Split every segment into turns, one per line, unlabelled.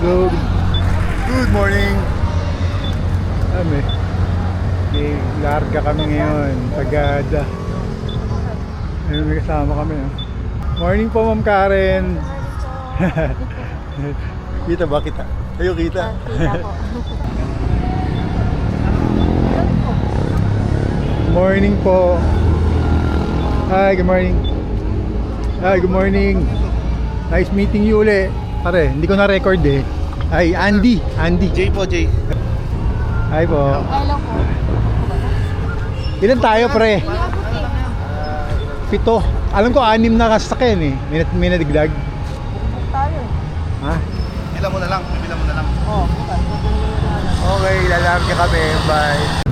So, good morning. May larga kami ngayon. Tagada. Ayun, may kasama kami. Morning po, Ma'am Karen. Kita ba kita? Kayo kita?
Kita po.
Morning po. Hi, good morning. Hi, good morning. Nice meeting you uli. Pare, hindi ko na-record eh. Hi, Andy.
Jay po, Jay.
Hi po.
Hello po.
Ilan tayo, pre? 7. Alam ko 6 na kasakyan eh. May nadigdag.
Tayo.
Ha?
Bilang mo na lang.
Oh,
Okay, lalarga kami. Bye.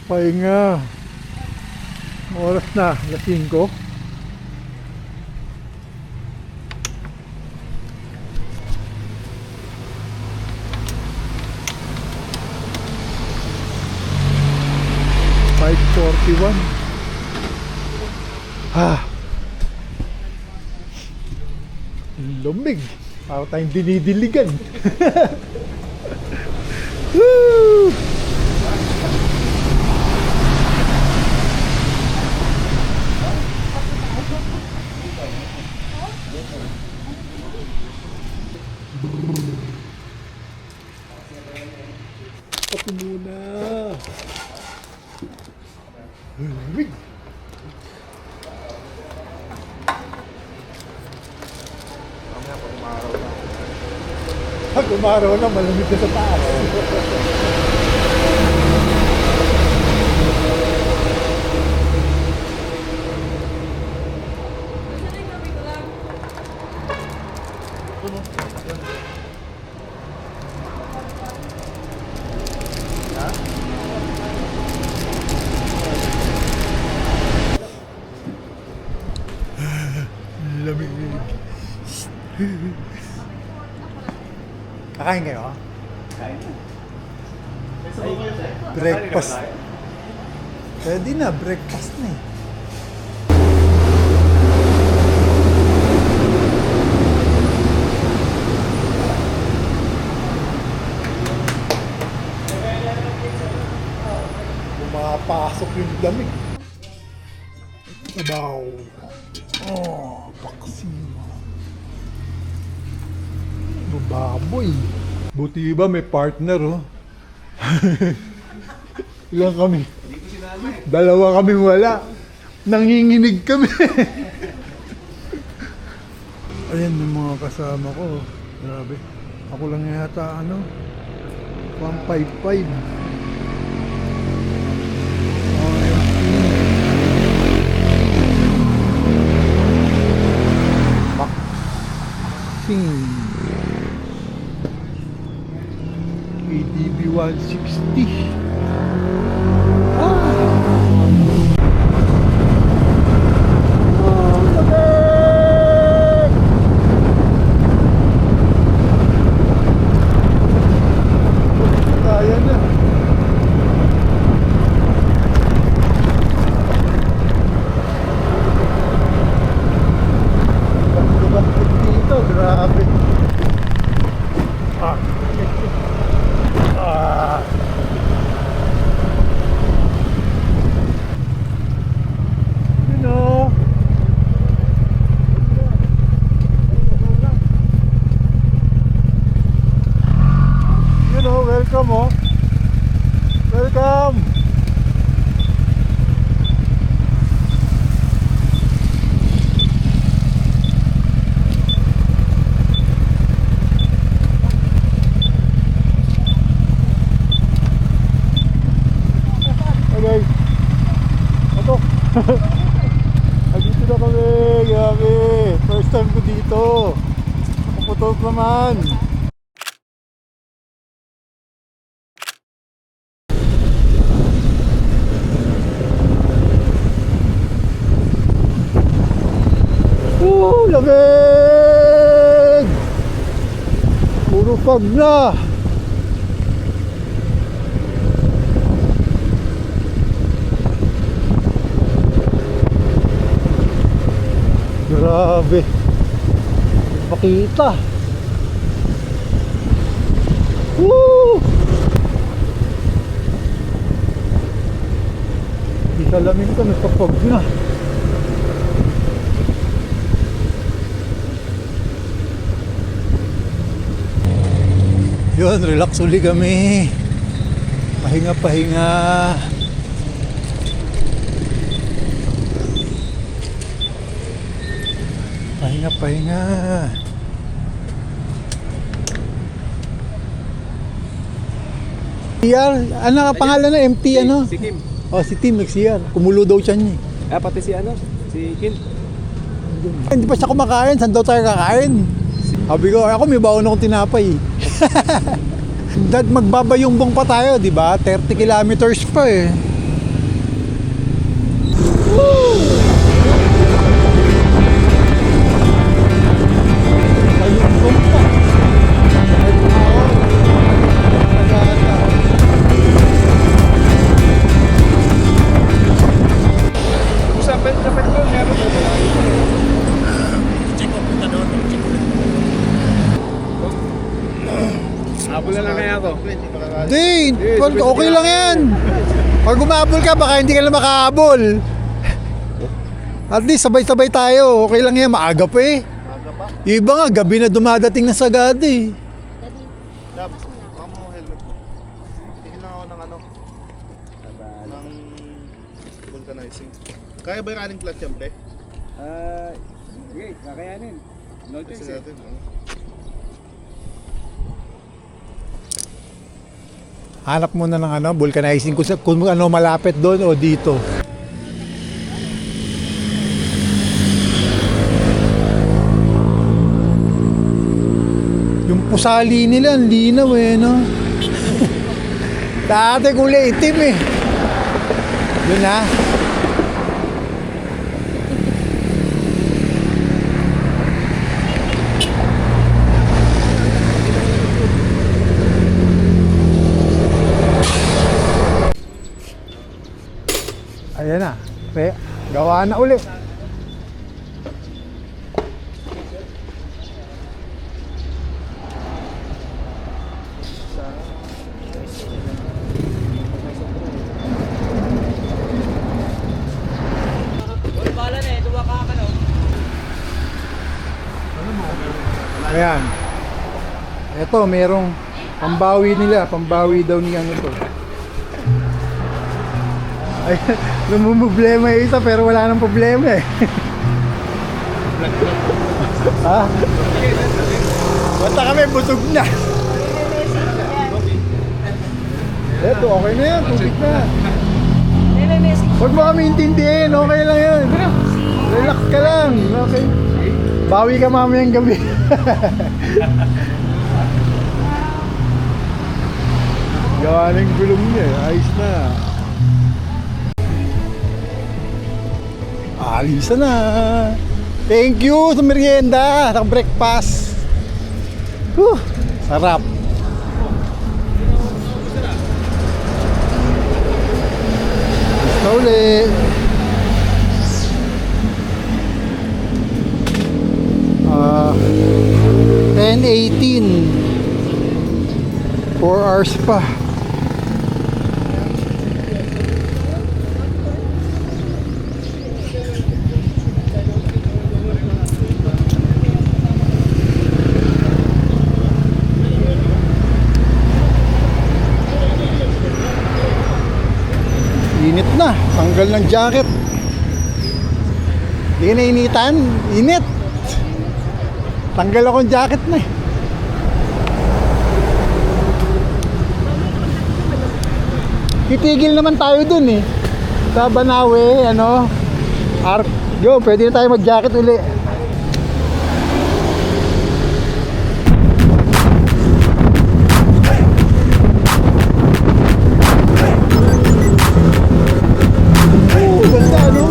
Pahinga. Oras na, alas 5. Lumig. Para tayong dinidiligan. Woo! Pati muna. Lumig. Pag umaraw na, malamig na sa taas. Lamig. Kakain kayo?
Kain na.
Breakfast. Pwede na, breakfast na eh. Pumapasok yung lamig. Sabaw. Oh, paksino. Baboy. Buti ba may partner, oh. Ilan kami? Dalawa kami wala. Nanginginig kami. Ayan yung mga kasama ko. Grabe. Ako lang yata 155. Maxing. ADB 160. Kaya na. Bakit dito? Grabe. Welcome, oh. Welcome. Dito na kami, grabe. First time ko dito. Kaputog naman. Woo, lamig! Puro fog na. Grabe. Pakita. Woo! Di salamin ko, nagpapag na. Yun, relax uli kami. Pahinga-pahinga. Pahinga. CR? Ano ang pangalan na? MT ano?
Si Kim.
Oh, si Tim nag-CR. Kumulo daw siya niya.
Pati si si Kim.
Hindi pa siya kumakain. Saan daw tayo kakain? Sabi ko, ako may baon akong tinapay. Dad, magbabayumbong pa tayo, di ba? 30 kilometers pa eh. Woo! Bayumbong pa.
Sa petrol, meron po. Habol na lang kaya ako.
Hindi, okay lang yan. Pag umabol ka, baka hindi ka na makahabol. At least sabay-sabay tayo. Okay lang yan, maaga pa eh. Yung iba nga, gabi na dumadating na sagad eh.
Dab, baka mo helmet mo. Tingin lang ako ng ano. Ng vulcanizing. Kaya ba yung aling clutch yan, pe?
Sige, kakayanin. No
Kasi
choice eh.
natin,
Hanap muna ng ano, vulcanizing kung ano malapit doon o dito. Yung pusali nila, ang linaw eh, no? Dati kulay itim eh. Yun na. Ayan na. Gawa na uli. Ayan. Ito, merong pambawi nila. Pambawi daw ni ano to. Ay, lumumblema yung isa pero wala nang problema eh. Ha? Basta kami, busog na. Eto, okay na yan. Tubig na. Huwag mo kami intindihin. Okay lang yan. Relax ka lang. Okay. Bawi ka mamayang gabi. Gawa ng gulong niya. Ayos na. Alisa na. Thank you sa merienda, sa breakfast. Sarap. Gusto ulit. 10:18. 4 hours pa. Init na, tanggal ng jacket. Hindi ka nainitan, init. Tanggal akong jacket na eh. Titigil naman tayo dun eh. Sa Banawe, ano, Yo, pwede na tayo mag-jacket uli. Oh, ganda, no?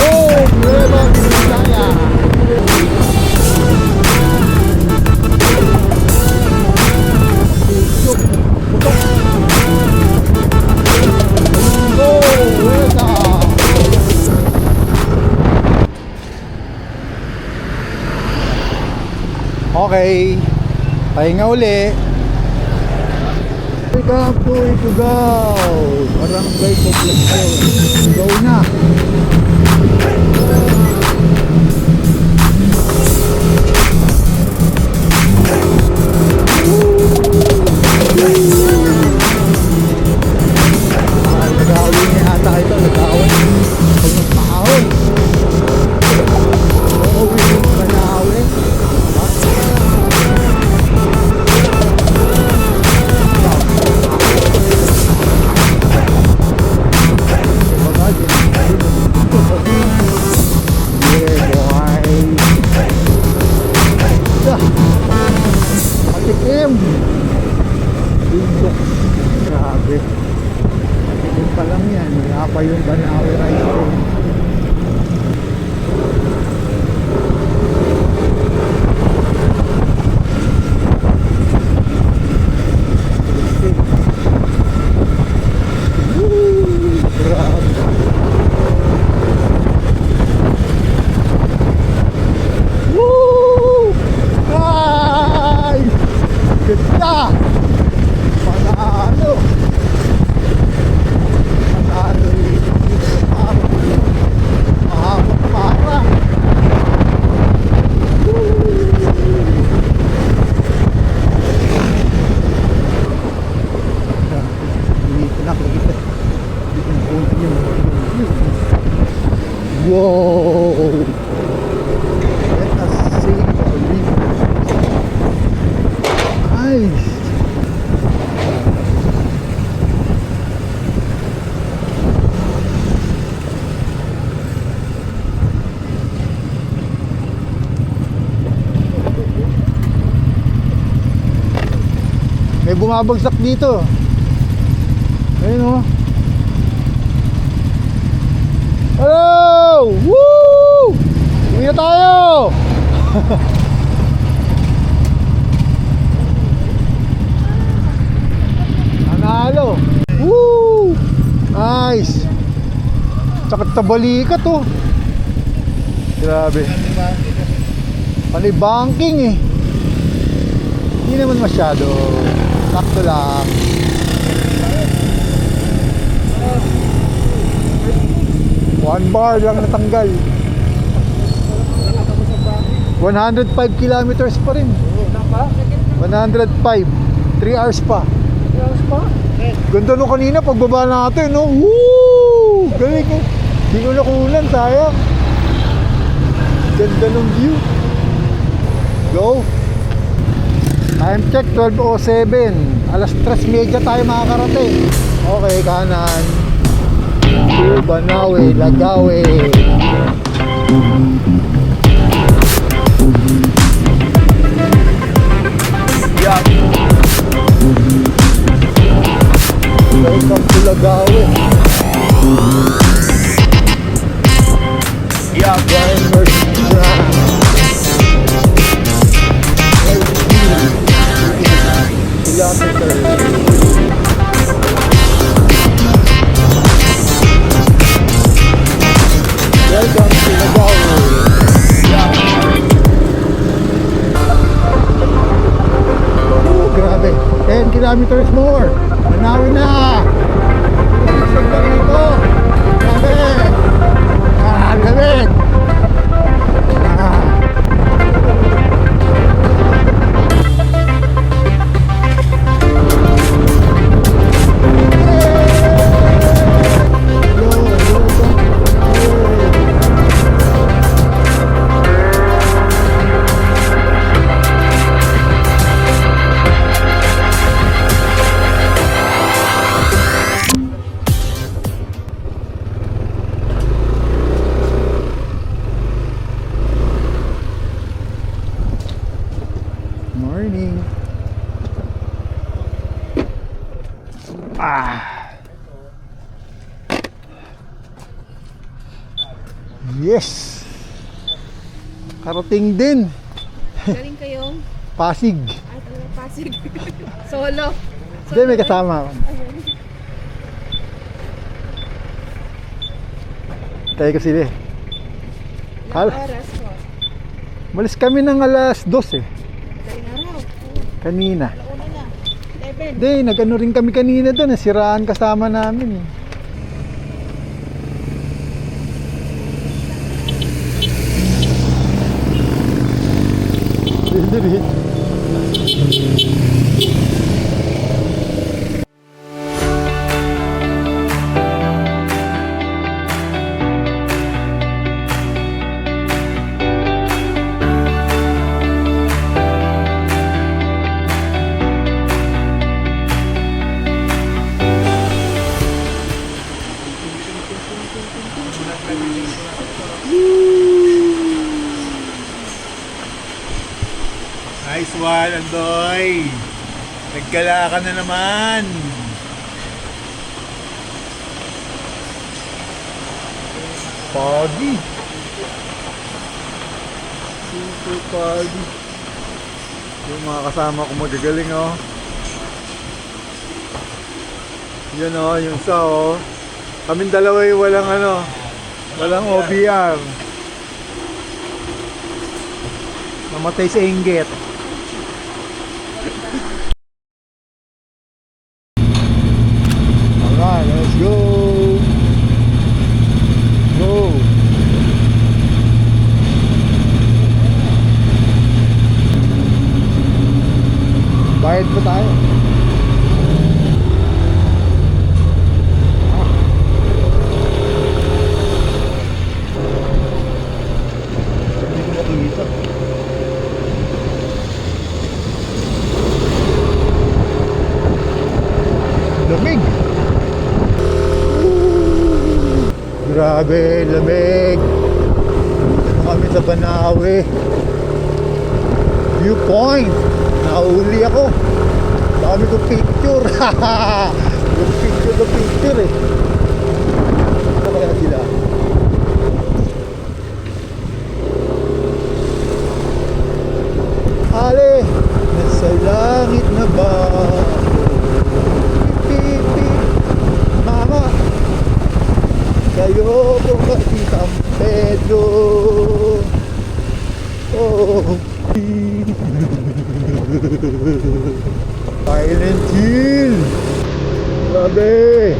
Oh, Nueva Vizcaya. Oh, Nueva. Okay, pahinga uli. Kapoy to go. Barangay Poblacion. Go na. Nag-aawin niya ata ito. Nag-aawin. Pag nagpahawin. Oo, hindi ka na-aawin. Yeah, boy. Patikim. Bindok. Grabe. Patikim pa lang yan. Wala pa yung Banawe rice cream. Woo! Grabe. Woo! Ay! Ganda! Panalo! Panalo dito mahabang para! Dito nakikita. Wow! Let us see the river. Nice! May bumabagsak dito. Ayun o. Hello! Woo! Uwi na tayo! Nanalo! Woo! Nice! Sakit sa balikat oh. Grabe. Panibangking eh. Hindi naman masyado. Sakto lang. One bar lang natanggal. 105 kilometers pa rin. 105. 3 hours pa. Ganda nung kanina pagbaba natin, no? Woo! Galing eh. Di ko nakunan, sayang. Ganda ng view. Go. Time check 12:07. Alas 3:30 tayo makakarating. Okay, kanan. Banawe, Lagawe. Welcome to Lagawe. Yeah, Brian Mercy. Welcome to Lagawe. Oh, grabe. 10 kilometers more. Manawin na. Yes! Karating din.
Galing kayong,
Pasig.
ay talaga Pasig. Solo.
Hindi, may kasama ako. Tayo ko sila eh.
Ilang oras po?
Malis kami ng alas 12 eh.
Daling araw.
Kanina.
Alauna na. 11.
Hindi, nag-ano rin kami kanina doon. Siraan kasama namin eh. Diretso.
Nice one, Andoy! Nagkala ka na naman!
Pagi. Super pagi. Yung mga kasama ko magagaling oh. Yan oh, yung isa oh. Kaming dalawa yung walang ano, walang OBR. Namatay sa inggit. Alright, let's go. Go. Bayad pa tayo. Hindi ko makikita. Lamig. Grabe, lamig. Dito kami sa Banawe Viewpoint. Nahuli ako. Dami ko picture. Yung picture eh. Ano kaya sila? Ale, nasa langit na ba ako? Pip, pip, mama. Kayo po kasi San Pedro. Oh. Silent Hill. Grabe.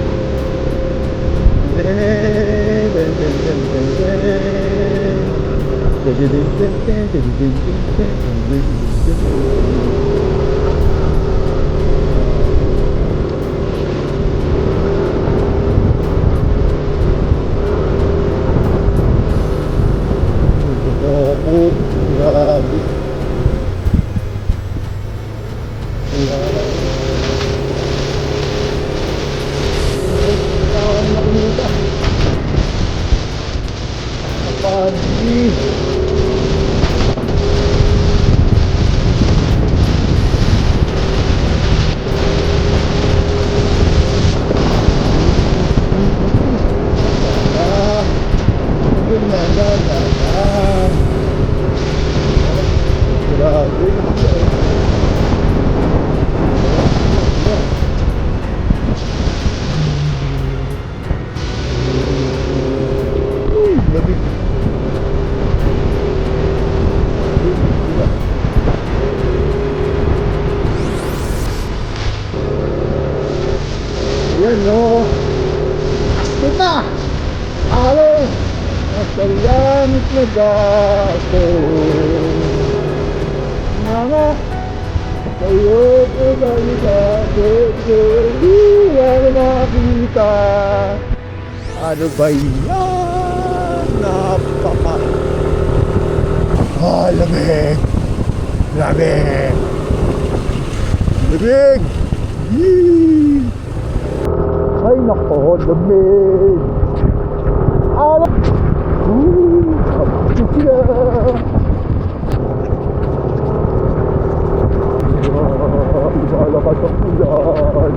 Oh, grabe. Yan o. Kita! Ale! Nasa langit na gato. Mga kayo po balik ako. Ano makakita? Ano ba yan? Napaka... Ah, lamig! Lamig! Lamig! Yee! Ay nako, lamig! Alam! Kapit siya! Ilalakad ang ulan!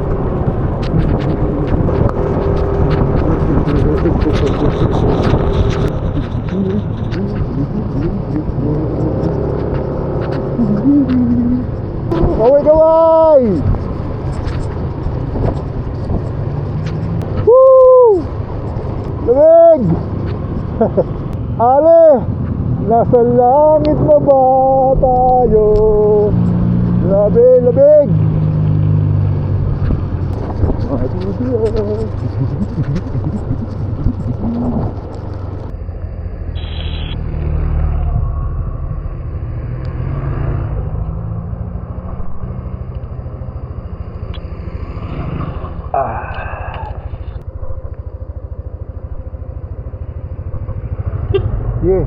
Kaway! Woo! Lamig! Ale! Nasa langit na ba tayo? Lamig! Yeah.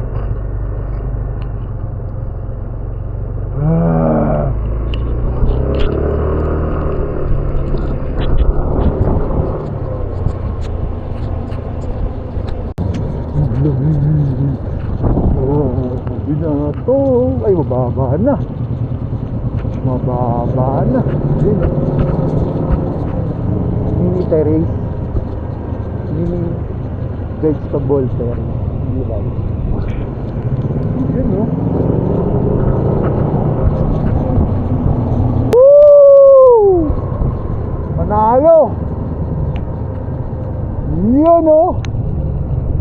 Binato. Ay, mababa na. Ayun. Mini terrace. Mini vegetable terrace. Hindi ba? Yun, no? Woo! Manalo! Yun, no?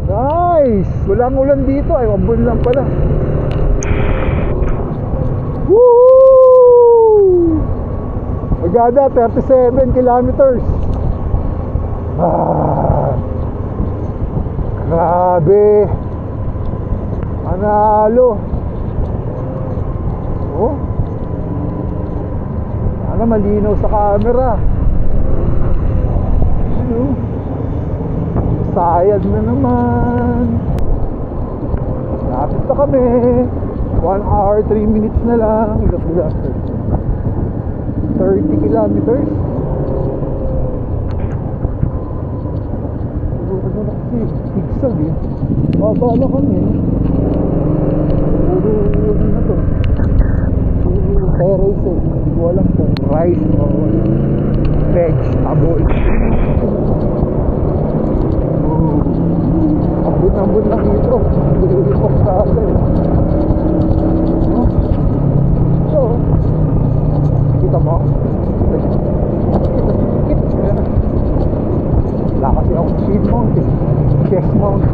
Nice! Walang ulan dito. Ay, ambon lang pala. Woo! Agada, 37 kilometers. Grabe! Manalo! Oh! Sana malinaw sa camera. Ano? Sayad na naman. Lapit na kami. 1 hour, 3 minutes na lang. Ilang kilometers? 30 kilometers. Ano na kasi? Pigsag eh. Babala kami. Puro ano na to. Puro terrace eh. Hindi ko alam kung rice o vegetable. Ambon lang dito. Hindi ko sa atin. So, kita mo? Wala kasi ako speed mount eh. Chest mount.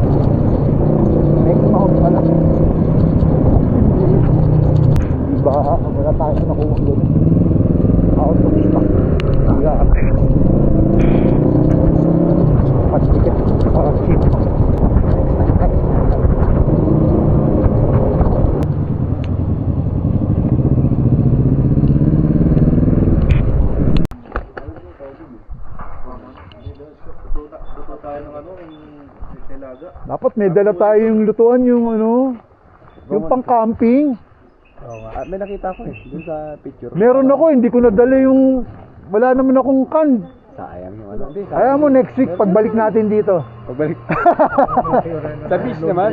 Neck mount pala. Diba? Wala tayo na nakuha doon. Out of stock. Yeah. Patiket. Cheap. Dapat may dala tayo yung lutuan, yung ano, yung pang-camping.
Oo nga. May nakita ko eh, dun sa picture.
Meron ako, hindi ko nadala yung, wala naman akong can.
Sayang yung ano.
Ayaw mo next week, pagbalik natin dito.
Pagbalik. Sa beach naman.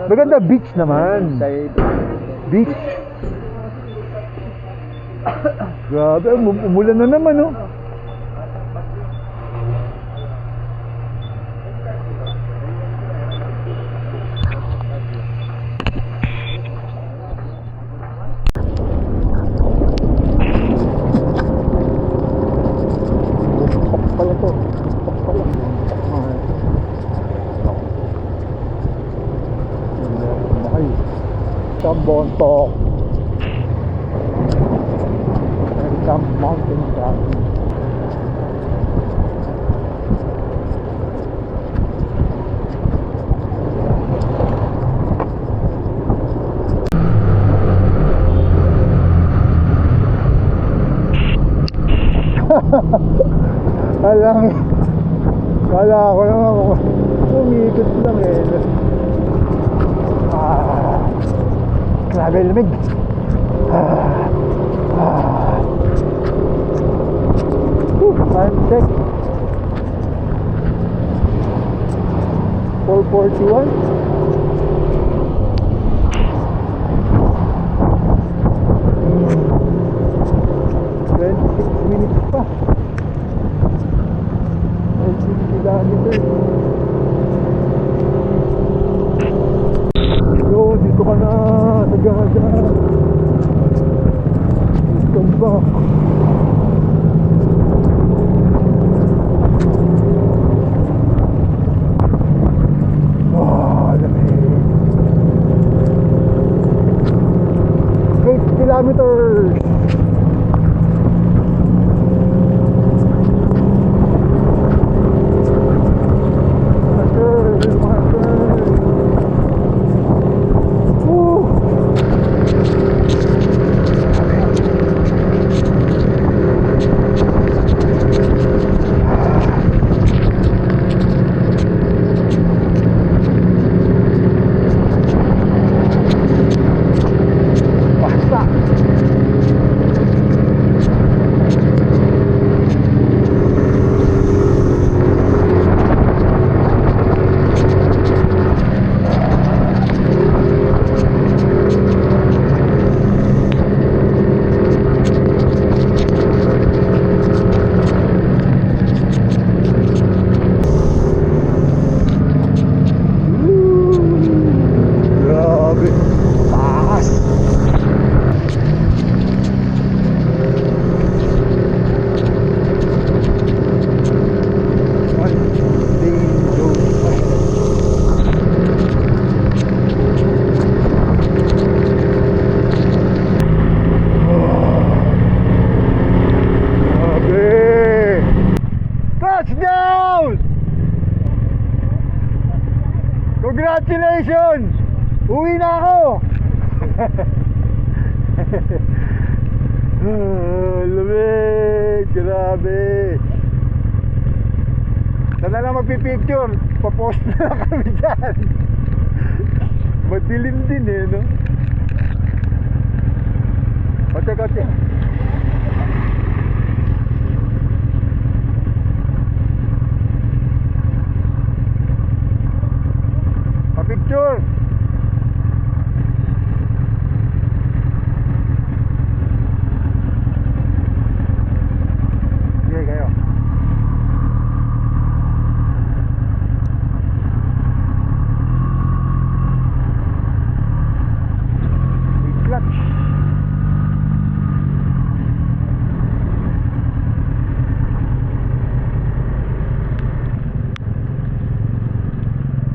Maganda, beach naman. Beach. Grabe, umulan na naman, oh. Pala to. Pala. Ay. Tambontok. Some mountain crossing. Kala ko naman kung umikot lang eh. Grabe lamig. Time check. 4:41. Minutes pa. 18 kilometers. Yo, dito ka na. Nagaga. Welcome back. Congratulations! Uwi na ako! Lamig! Grabe! Saan na lang magpipicture? Papost na lang kami dyan. Madilim din eh, no? Kotse, kotse. Pa-picture! Sige kayo. Clutch.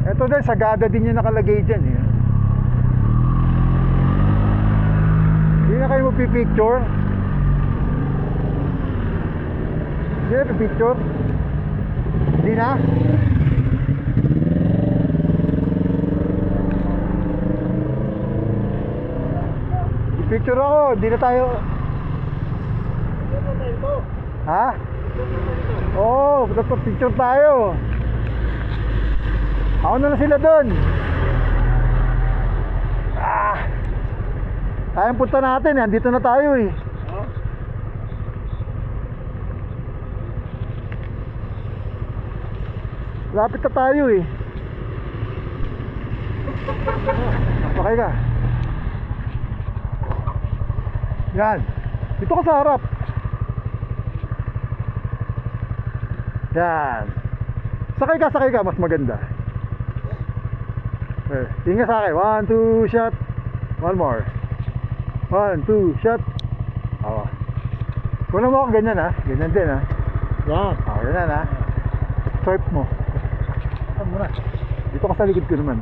Ito din, Sagada din yung nakalagay dyan eh. Hindi na kayo magpipicture? Hindi na pipicture? Hindi na? Picture ako, di na tayo. Ha? Oo, dapat picture tayo. Ako na lang sila doon. Kayang punta natin, andito na tayo eh. Lapit na tayo eh. Pakay ka. Yan. Dito ka sa harap. Yan. Sakay ka, mas maganda. Okay. Tingnan sa akin. 1, 2, shot. One more. 1, 2, shot. Awa. Kunan mo ako ganyan ha. Ganyan din ha. Yan. Ganyan ha. Swipe mo. Saan mo na? Dito ka sa likod ko naman.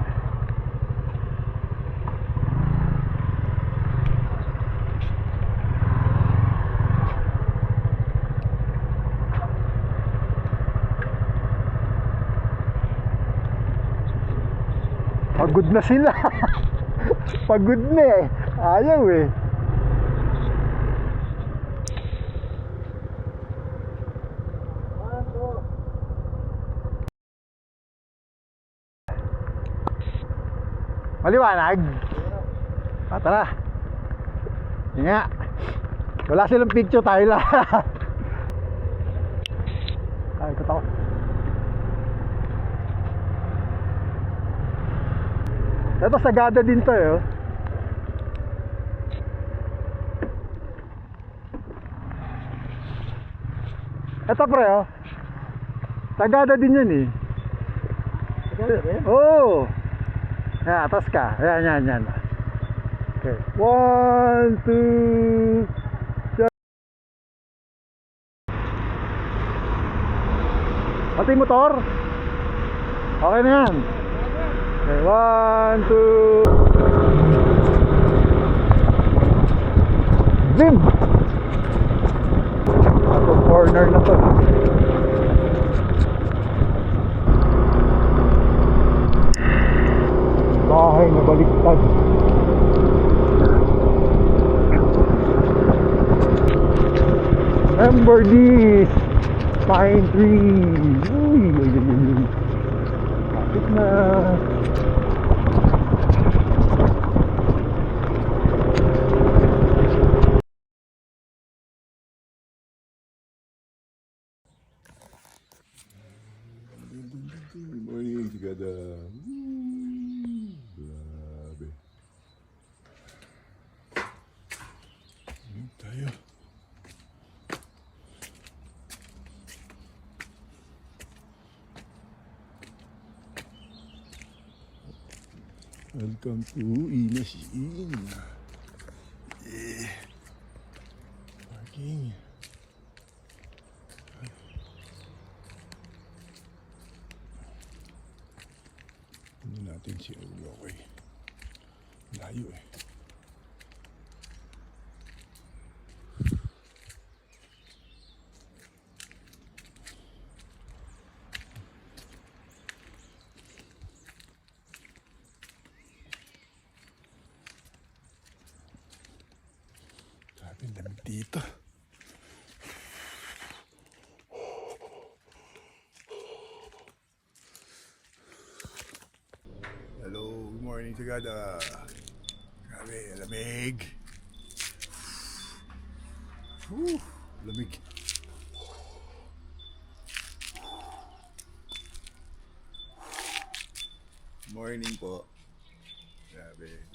Pagod na sila. Pagod na eh. Ayaw eh. Maliwanag? Tara. Yan nga. Wala silang picture, tayo lang. Ay, katakot. Ito Sagada din to eh. Oh. Ito pre oh. Sagada din yan eh. Sagada din? Oo. Yan, atas ka. Yan. Okay. 1, 2. Pati motor. Okay na yan. Okay, 1, 2. Zim! Ito corner na to. Bahay na baliktad. Remember this pine tree. Uy. Kapit na.
Morning together. Grabe. Tayo. Welcome to Inasin. Parking. Ano natin si Ulokoy. Layo eh. dito. Hello, good morning Sagada. Grabe, lamig. Lamig. Morning po. Grabe.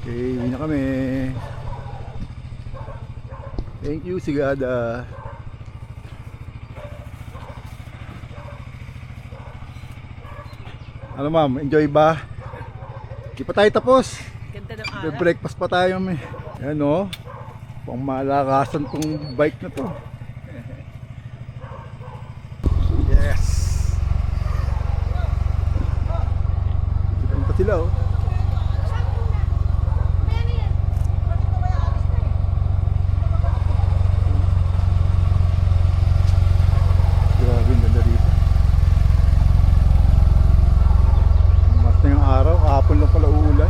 Okay, uwi na kami. Thank you, Sagada. Ano ma'am, enjoy ba? Di pa tayo tapos.
Ganda ng araw.
Breakfast pa tayo may. Ayan o. Pang malakasan tong bike na to. Yes. Kita pa sila oh. Grabe, ang ganda dito. Mas na yung araw, kahapon lang pala uulan.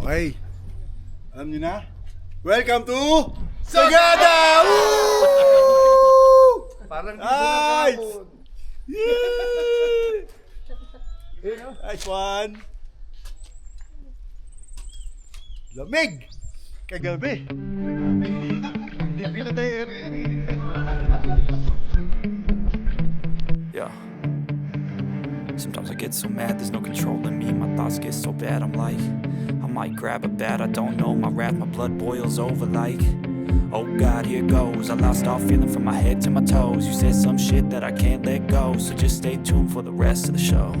Okay. Alam nyo na? Welcome to Sagada! Woo!
Parang
Nice! Yeah! Nice one! Lamig! Kagabi! Hindi na tayo
Yeah. Sometimes I get so mad, there's no control in me. My thoughts get so bad, I'm like, I might grab a bat, I don't know. My wrath, my blood boils over like, oh God, here goes. I lost all feeling from my head to my toes. You said some shit that I can't let go, so just stay tuned for the rest of the show.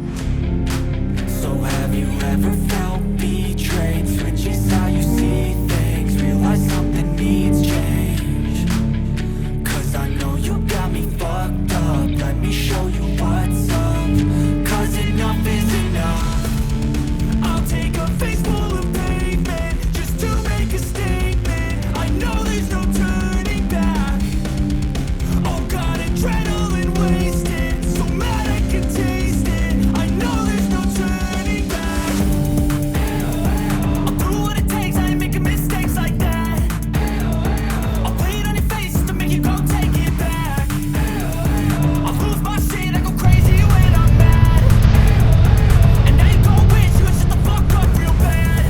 So have you ever felt betrayed? Switches how you see things, realize something needs change. Cause I know you got me fucked up, let me show you what's up. Cause enough is enough. I'll take a face full of pavement just to make a statement. I know there's no turning back. Oh God, adrenaline wasted, so mad I can taste it. I know there's no turning back. I'll do what it takes, I ain't making mistakes like that. I'll play it on your face to make you go take it back. I'll lose my shit, I go crazy when I'm mad. And now you gon' wish you would shut the fuck up real bad.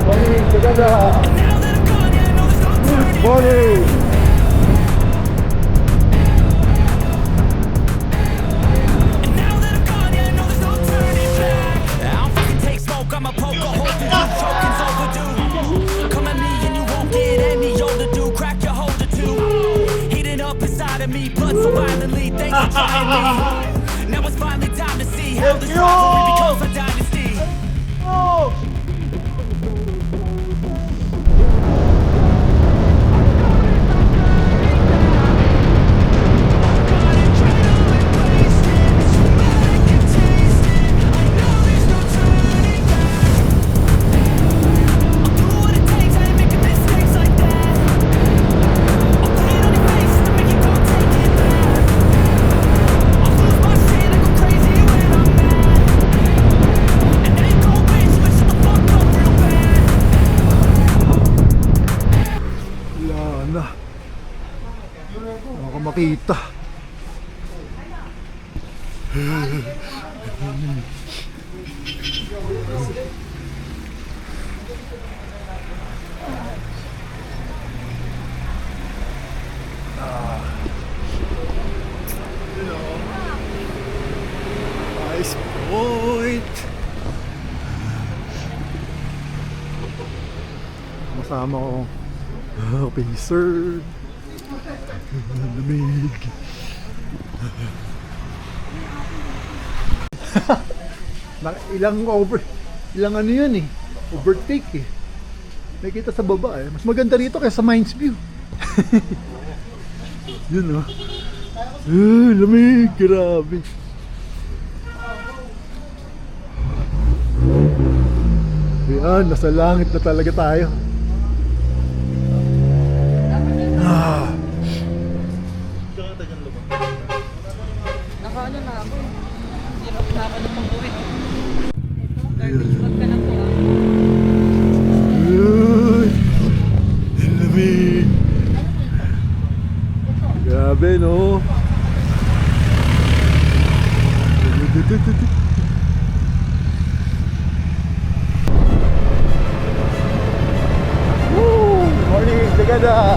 Morning, Sagada!
And now that I'm gone, yeah, I know there's no turning
Morning!
And now that I'm gone, yeah, I know there's no turning back. I don't fucking take smoke, I'ma poke a hole through you. Choking's overdue. Come at me and you won't get any older, dude. Crack your holder too. Heating up inside of me, blood so violently. Thanks for trying me. Now it's finally time to see how this rivalry becomes a dynasty.
Wala na. Wala ka makita. Nice point. Masama ko. Pacer. Lamig. Ilang ano yun eh. Overtake eh. Nakita sa baba eh. Mas maganda rito kaysa Mines View. Yun oh. Lamig. Grabe. Ayan, nasa langit na talaga tayo.
Wag ka na po ah.
Uy, lamig. Grabe, no?
Morning, Degada!